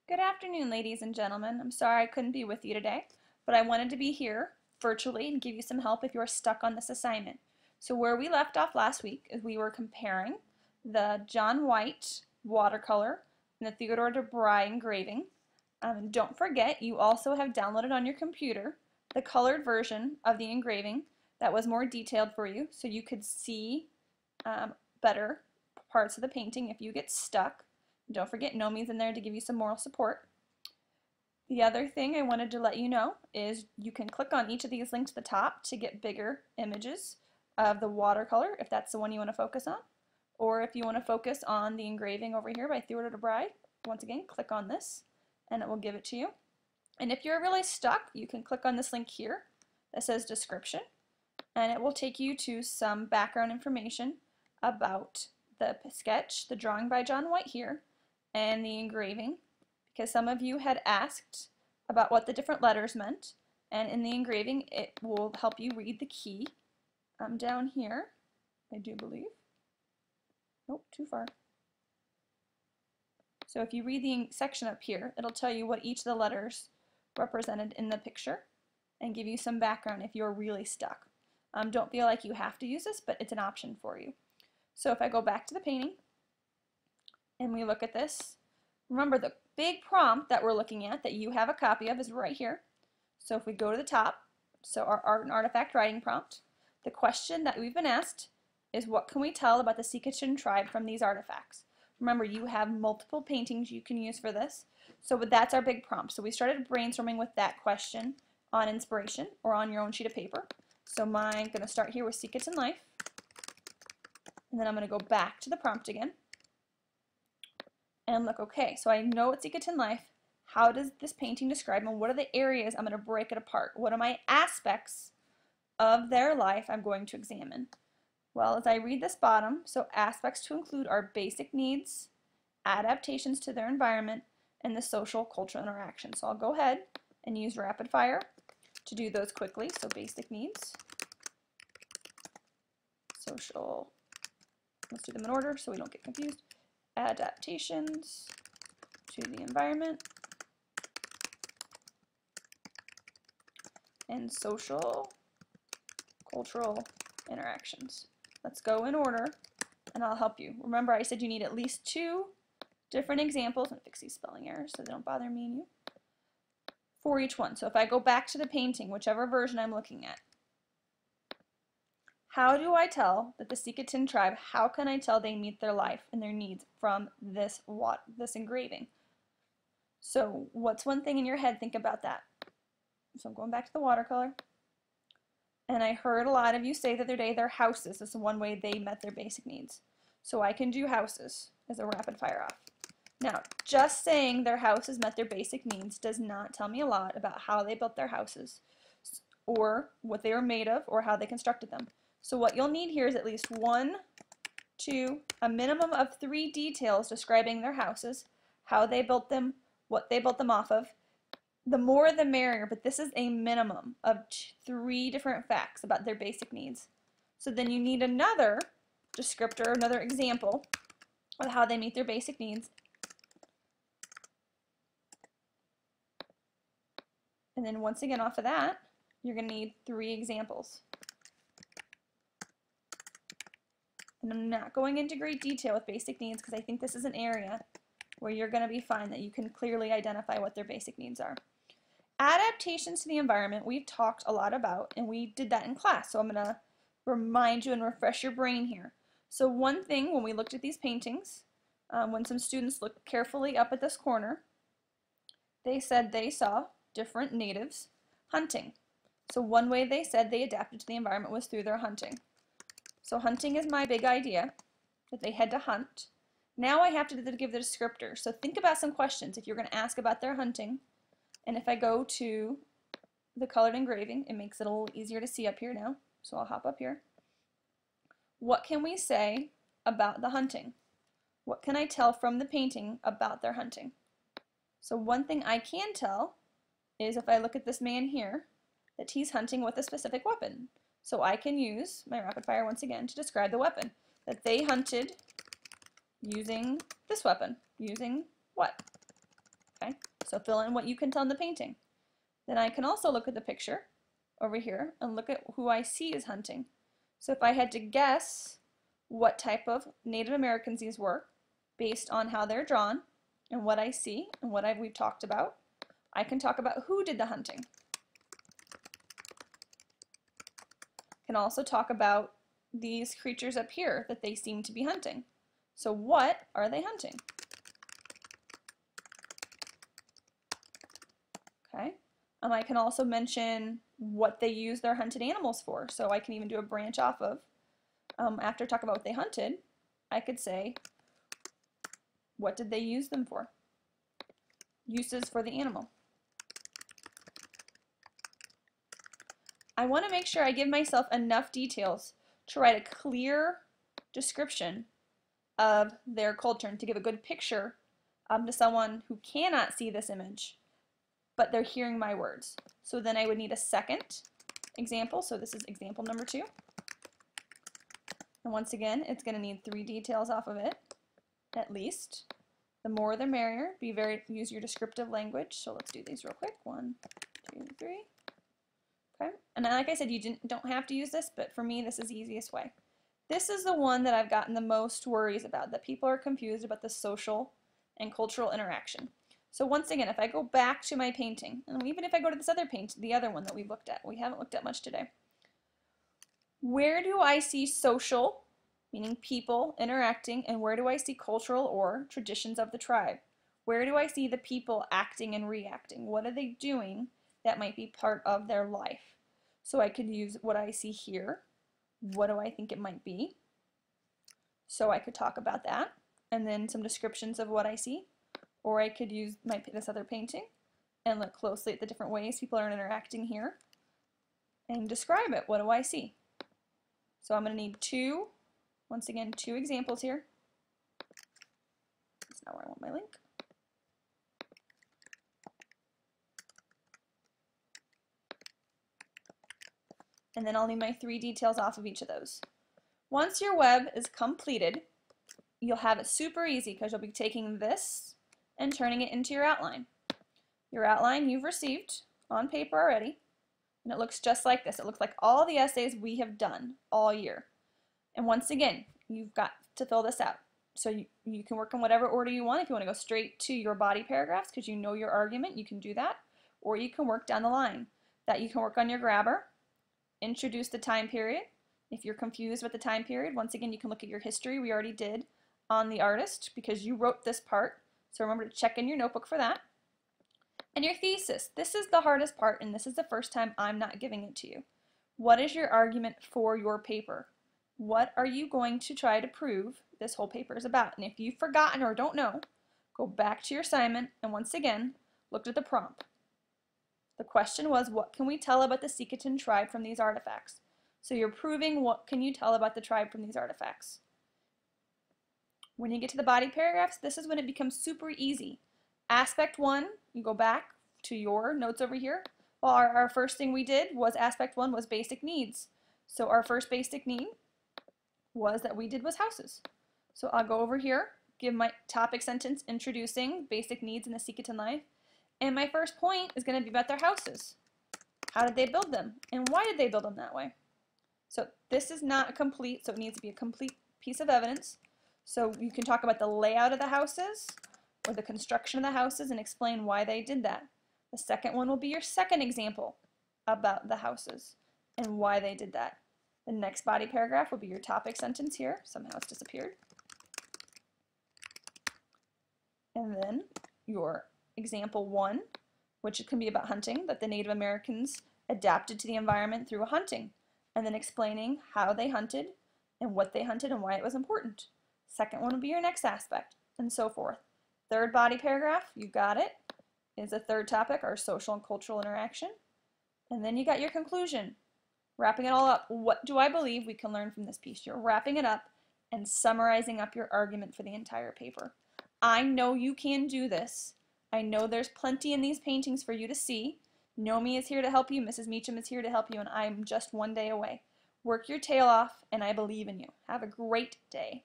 Good afternoon, ladies and gentlemen. I'm sorry I couldn't be with you today, but I wanted to be here virtually and give you some help if you're stuck on this assignment. So where we left off last week is we were comparing the John White watercolor and the Theodore de Bry engraving. Don't forget, you also have downloaded on your computer the colored version of the engraving that was more detailed for you so you could see better parts of the painting if you get stuck. Don't forget Nomi's in there to give you some moral support. The other thing I wanted to let you know is you can click on each of these links at the top to get bigger images of the watercolor if that's the one you want to focus on. Or if you want to focus on the engraving over here by Theodore de Bry, once again click on this and it will give it to you. And if you're really stuck, you can click on this link here that says description and it will take you to some background information about the sketch, the drawing by John White here, and the engraving, because some of you had asked about what the different letters meant, and in the engraving it will help you read the key down here, I do believe. Nope, too far. So if you read the section up here, it'll tell you what each of the letters represented in the picture and give you some background if you're really stuck. Don't feel like you have to use this, but it's an option for you. So if I go back to the painting and we look at this, remember the big prompt that we're looking at that you have a copy of is right here. So if we go to the top, so our art and artifact writing prompt, the question that we've been asked is what can we tell about the Secoton tribe from these artifacts? Remember, you have multiple paintings you can use for this, so that's our big prompt. So we started brainstorming with that question on inspiration or on your own sheet of paper. So I'm going to start here with Secoton life, and then I'm going to go back to the prompt again and look, okay, so I know it's Secoton life. How does this painting describe them? What are the areas I'm going to break it apart? What are my aspects of their life I'm going to examine? Well, as I read this bottom, so aspects to include are basic needs, adaptations to their environment, and the social cultural interaction. So I'll go ahead and use rapid fire to do those quickly. So basic needs, social, let's do them in order so we don't get confused. Adaptations to the environment, and social cultural interactions. Let's go in order and I'll help you. Remember, I said you need at least 2 different examples, and fix these spelling errors so they don't bother me and you, for each one. So if I go back to the painting, whichever version I'm looking at, how do I tell that the Secoton tribe, how can I tell they meet their life and their needs from this engraving? So what's one thing in your head? Think about that. So I'm going back to the watercolor. And I heard a lot of you say the other day their houses is one way they met their basic needs. So I can do houses as a rapid fire off. Now, just saying their houses met their basic needs does not tell me a lot about how they built their houses or what they were made of or how they constructed them. So what you'll need here is at least 1, 2, a minimum of 3 details describing their houses, how they built them, what they built them off of. The more the merrier, but this is a minimum of 3 different facts about their basic needs. So then you need another descriptor, another example of how they meet their basic needs. And then once again off of that, you're going to need 3 examples. And I'm not going into great detail with basic needs because I think this is an area where you're going to be fine that you can clearly identify what their basic needs are. Adaptations to the environment we've talked a lot about, and we did that in class, so I'm going to remind you and refresh your brain here. So one thing when we looked at these paintings, when some students looked carefully up at this corner, they said they saw different natives hunting. So one way they said they adapted to the environment was through their hunting. So hunting is my big idea, that they had to hunt. Now I have to give the descriptor. So think about some questions if you're going to ask about their hunting. And if I go to the colored engraving, it makes it a little easier to see up here now. So I'll hop up here. What can we say about the hunting? What can I tell from the painting about their hunting? So one thing I can tell is if I look at this man here, that he's hunting with a specific weapon. So I can use my rapid fire once again to describe the weapon. That they hunted using this weapon. Using what? Okay. So fill in what you can tell in the painting. Then I can also look at the picture over here and look at who I see is hunting. So if I had to guess what type of Native Americans these were based on how they're drawn and what I see and what we've talked about, I can talk about who did the hunting. Can also talk about these creatures up here that they seem to be hunting. So what are they hunting? Okay. I can also mention what they use their hunted animals for. So I can even do a branch off of, after I talk about what they hunted, I could say, what did they use them for? Uses for the animal. I want to make sure I give myself enough details to write a clear description of their culture and to give a good picture to someone who cannot see this image, but they're hearing my words. So then I would need a second example. So this is example number 2. And once again, it's going to need 3 details off of it, at least. The more the merrier. Use your descriptive language. So let's do these real quick. 1, 2, 3. Okay. And like I said, you don't have to use this, but for me, this is the easiest way. This is the one that I've gotten the most worries about, that people are confused about the social and cultural interaction. So once again, if I go back to my painting, and even if I go to this other painting, the other one that we've looked at, we haven't looked at much today. Where do I see social, meaning people interacting, and where do I see cultural or traditions of the tribe? Where do I see the people acting and reacting? What are they doing that might be part of their life? So I could use what I see here. What do I think it might be? So I could talk about that, and then some descriptions of what I see. Or I could use this other painting and look closely at the different ways people are interacting here and describe it. What do I see? So I'm going to need once again, 2 examples here. That's not where I want my link. And then I'll need my 3 details off of each of those. Once your web is completed, you'll have it super easy because you'll be taking this and turning it into your outline. Your outline you've received on paper already, and it looks just like this. It looks like all the essays we have done all year. And once again, you've got to fill this out. So you can work in whatever order you want. If you want to go straight to your body paragraphs because you know your argument, you can do that. Or you can work down the line. That you can work on your grabber, introduce the time period. If you're confused with the time period, once again, you can look at your history we already did on the artist because you wrote this part. So remember to check in your notebook for that. And your thesis. This is the hardest part, and this is the first time I'm not giving it to you. What is your argument for your paper? What are you going to try to prove this whole paper is about? And if you've forgotten or don't know, go back to your assignment and once again, look at the prompt. The question was, what can we tell about the Secoton tribe from these artifacts? So you're proving what can you tell about the tribe from these artifacts. When you get to the body paragraphs, this is when it becomes super easy. Aspect 1, you go back to your notes over here. Well, our first thing we did was aspect 1 was basic needs. So our first basic need was houses. So I'll go over here, give my topic sentence introducing basic needs in the Secoton life. And my first point is going to be about their houses. How did they build them? And why did they build them that way? So this is not complete, so it needs to be a complete piece of evidence. So you can talk about the layout of the houses or the construction of the houses and explain why they did that. The second one will be your second example about the houses and why they did that. The next body paragraph will be your topic sentence here. Somehow it's disappeared. And then your example 1, which can be about hunting, that the Native Americans adapted to the environment through hunting, and then explaining how they hunted and what they hunted and why it was important. Second one will be your next aspect, and so forth. Third body paragraph, you got it, is the third topic, our social and cultural interaction. And then you got your conclusion. Wrapping it all up, what do I believe we can learn from this piece? You're wrapping it up and summarizing up your argument for the entire paper. I know you can do this. I know there's plenty in these paintings for you to see. Nomi is here to help you, Mrs. Meacham is here to help you, and I'm just one day away. Work your tail off, and I believe in you. Have a great day.